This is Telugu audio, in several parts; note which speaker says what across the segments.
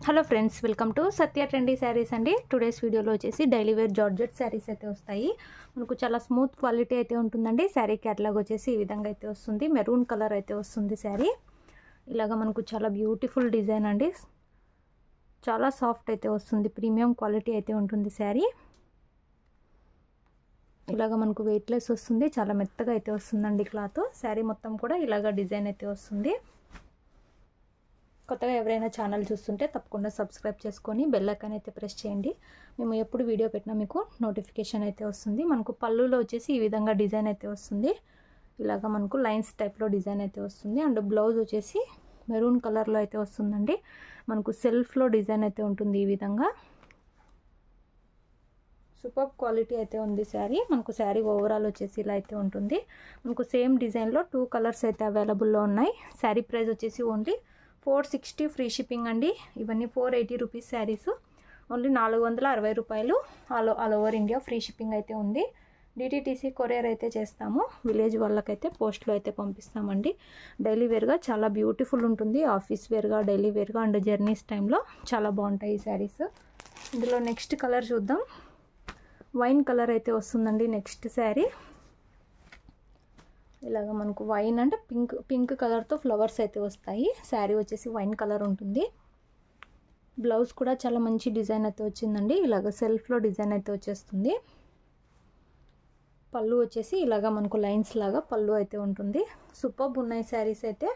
Speaker 1: Hello friends, welcome to Satya trendy saris అండి. టుడేస్ వీడియోలో వచ్చేసి డైలీ వేర్ జార్జెట్ శారీస్ అయితే వస్తాయి. మనకు చాలా స్మూత్ క్వాలిటీ అయితే ఉంటుందండి. శారీ క్యాటలాగ్ వచ్చేసి ఈ విధంగా అయితే వస్తుంది. మెరూన్ కలర్ అయితే వస్తుంది శారీ. ఇలాగా మనకు చాలా బ్యూటిఫుల్ డిజైన్ అండి. చాలా సాఫ్ట్ అయితే వస్తుంది. ప్రీమియం క్వాలిటీ అయితే ఉంటుంది శారీ. ఇలాగ మనకు వెయిట్లెస్ వస్తుంది. చాలా మెత్తగా అయితే వస్తుందండి క్లాత్. శారీ మొత్తం కూడా ఇలాగ డిజైన్ అయితే వస్తుంది. కొత్తగా ఎవరైనా ఛానల్ చూస్తుంటే తప్పకుండా సబ్స్క్రైబ్ చేసుకొని బెల్ ఐకాన్ అయితే ప్రెస్ చేయండి. మేము ఎప్పుడు వీడియో పెట్టినా మీకు నోటిఫికేషన్ అయితే వస్తుంది. మనకు పళ్ళులో వచ్చేసి ఈ విధంగా డిజైన్ అయితే వస్తుంది. ఇలాగ మనకు లైన్స్ టైప్లో డిజైన్ అయితే వస్తుంది. అండ్ బ్లౌజ్ వచ్చేసి మెరూన్ కలర్లో అయితే వస్తుందండి. మనకు సెల్ఫ్లో డిజైన్ అయితే ఉంటుంది. ఈ విధంగా సూపర్ క్వాలిటీ అయితే ఉంది శారీ. మనకు శారీ ఓవరాల్ వచ్చేసి ఇలా అయితే ఉంటుంది. మనకు సేమ్ డిజైన్లో 2 కలర్స్ అయితే అవైలబుల్లో ఉన్నాయి. శారీ ప్రైస్ వచ్చేసి ఓన్లీ 460 ఫ్రీ షిప్పింగ్ అండి. ఇవన్నీ 480 రూపీస్ శారీస్. ఓన్లీ 460 రూపాయలు all over India free shipping అయితే ఉంది. డిటిటీసీ కొరియర్ అయితే చేస్తాము. విలేజ్ వాళ్ళకైతే పోస్ట్లో అయితే పంపిస్తామండి. డైలీ వేర్గా చాలా బ్యూటిఫుల్ ఉంటుంది. ఆఫీస్ వేర్గా, డైలీ వేర్గా అండ్ జర్నీస్ టైంలో చాలా బాగుంటాయి ఈ శారీస్. ఇందులో నెక్స్ట్ కలర్ చూద్దాం. వైన్ కలర్ అయితే వస్తుందండి నెక్స్ట్ శారీ. ఇలాగ మనకు వైన్ అంటే పింక్ కలర్తో ఫ్లవర్స్ అయితే వస్తాయి. శారీ వచ్చేసి వైన్ కలర్ ఉంటుంది. బ్లౌజ్ కూడా చాలా మంచి డిజైన్ అయితే వచ్చిందండి. ఇలాగ సెల్ఫ్లో డిజైన్ అయితే వచ్చేస్తుంది. పళ్ళు వచ్చేసి ఇలాగ మనకు లైన్స్ లాగా పళ్ళు అయితే ఉంటుంది. సూపర్బ్ ఉన్నాయి శారీస్ అయితే.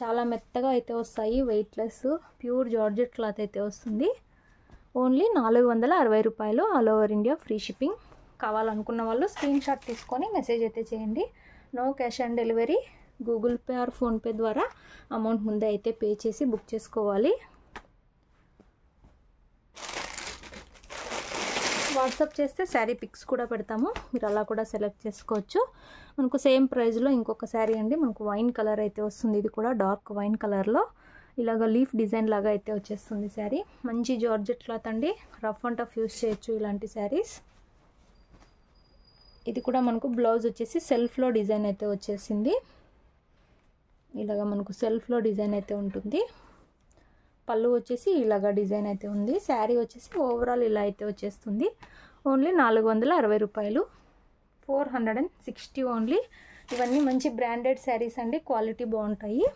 Speaker 1: చాలా మెత్తగా అయితే వస్తాయి. వెయిట్లెస్ ప్యూర్ జార్జెట్ క్లాత్ అయితే వస్తుంది. ఓన్లీ 460 రూపాయలు all over India free shipping. కావాలనుకున్న వాళ్ళు స్క్రీన్ షాట్ తీసుకొని మెసేజ్ అయితే చేయండి. No cash on delivery. Google pay or PhonePe ద్వారా అమౌంట్ ముందే అయితే పే చేసి బుక్ చేసుకోవాలి. వాట్సాప్ చేస్తే శారీ పిక్స్ కూడా పెడతాము. మీరు అలా కూడా సెలెక్ట్ చేసుకోవచ్చు. మనకు సేమ్ ప్రైస్లో ఇంకొక శారీ అండి. మనకు వైన్ కలర్ అయితే వస్తుంది. ఇది కూడా డార్క్ వైన్ కలర్లో ఇలాగ లీఫ్ డిజైన్ లాగా అయితే వచ్చేస్తుంది శారీ. మంచి జార్జెట్ క్లాత్ అండి. రఫ్ అండ్ టఫ్ యూస్ చేయొచ్చు ఇలాంటి శారీస్. ఇది కూడా మనకు బ్లౌజ్ వచ్చేసి సెల్ఫ్లో డిజైన్ అయితే వచ్చేసింది. ఇలాగ మనకు సెల్ఫ్లో డిజైన్ అయితే ఉంటుంది. పళ్ళు వచ్చేసి ఇలాగ డిజైన్ అయితే ఉంది. శారీ వచ్చేసి ఓవరాల్ ఇలా అయితే వచ్చేస్తుంది. ఓన్లీ 460 రూపాయలు. 460 ఓన్లీ. ఇవన్నీ మంచి బ్రాండెడ్ శారీస్ అండి. క్వాలిటీ బాగుంటాయి.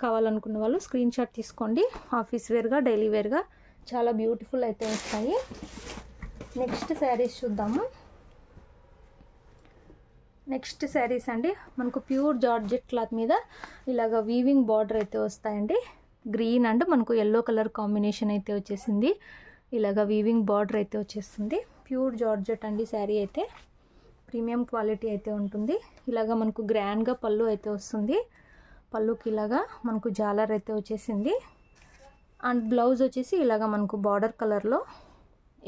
Speaker 1: కావాలనుకున్న వాళ్ళు స్క్రీన్ షాట్ తీసుకోండి. ఆఫీస్ వేర్గా, డైలీ వేర్గా చాలా బ్యూటిఫుల్ అయితే వస్తాయి. నెక్స్ట్ శారీస్ చూద్దాము. నెక్స్ట్ శారీస్ అండి మనకు ప్యూర్ జార్జెట్ క్లాత్ మీద ఇలాగ వీవింగ్ బార్డర్ అయితే వస్తాయండి. గ్రీన్ అండ్ మనకు ఎల్లో కలర్ కాంబినేషన్ అయితే వచ్చేసింది. ఇలాగ వీవింగ్ బార్డర్ అయితే వచ్చేస్తుంది. ప్యూర్ జార్జెట్ అండి శారీ అయితే. ప్రీమియం క్వాలిటీ అయితే ఉంటుంది. ఇలాగ మనకు గ్రాండ్గా పళ్ళు అయితే వస్తుంది. పళ్ళుకి ఇలాగా మనకు జాలర్ అయితే వచ్చేసింది. అండ్ బ్లౌజ్ వచ్చేసి ఇలాగ మనకు బార్డర్ కలర్లో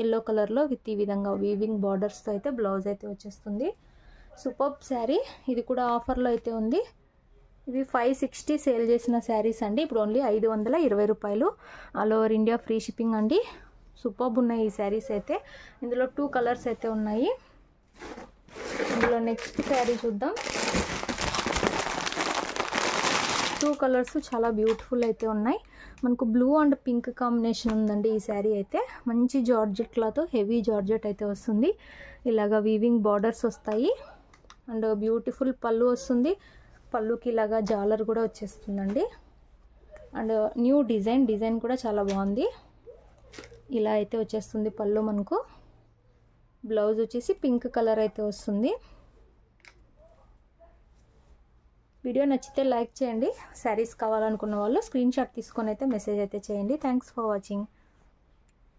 Speaker 1: ఎల్లో కలర్లో విత్ ఈ విధంగా వీవింగ్ బార్డర్స్తో అయితే బ్లౌజ్ అయితే వచ్చేస్తుంది. సూపర్బ్ శారీ. ఇది కూడా ఆఫర్లో అయితే ఉంది. ఇవి 560 సేల్ చేసిన శారీస్ అండి. ఇప్పుడు ఓన్లీ 520 రూపాయలు all over India free shipping అండి. సూపర్బ్ ఉన్నాయి ఈ శారీస్ అయితే. ఇందులో 2 కలర్స్ అయితే ఉన్నాయి. ఇందులో నెక్స్ట్ శారీ చూద్దాం. 2 కలర్స్ చాలా బ్యూటిఫుల్ అయితే ఉన్నాయి. మనకు బ్లూ అండ్ పింక్ కాంబినేషన్ ఉందండి ఈ శారీ అయితే. మంచి జార్జెట్ క్లాత్, హెవీ జార్జెట్ అయితే వస్తుంది. ఇలాగ వీవింగ్ బార్డర్స్ వస్తాయి. అండ్ బ్యూటిఫుల్ పళ్ళు వస్తుంది. పళ్ళుకి ఇలాగా జాలర్ కూడా వచ్చేస్తుందండి. అండ్ న్యూ డిజైన్ కూడా చాలా బాగుంది. ఇలా అయితే వచ్చేస్తుంది పళ్ళు మనకు. బ్లౌజ్ వచ్చేసి పింక్ కలర్ అయితే వస్తుంది. వీడియో నచ్చితే లైక్ చేయండి. శారీస్ కావాలనుకున్న వాళ్ళు స్క్రీన్ షాట్ తీసుకొని అయితే మెసేజ్ అయితే చేయండి. Thanks for watching.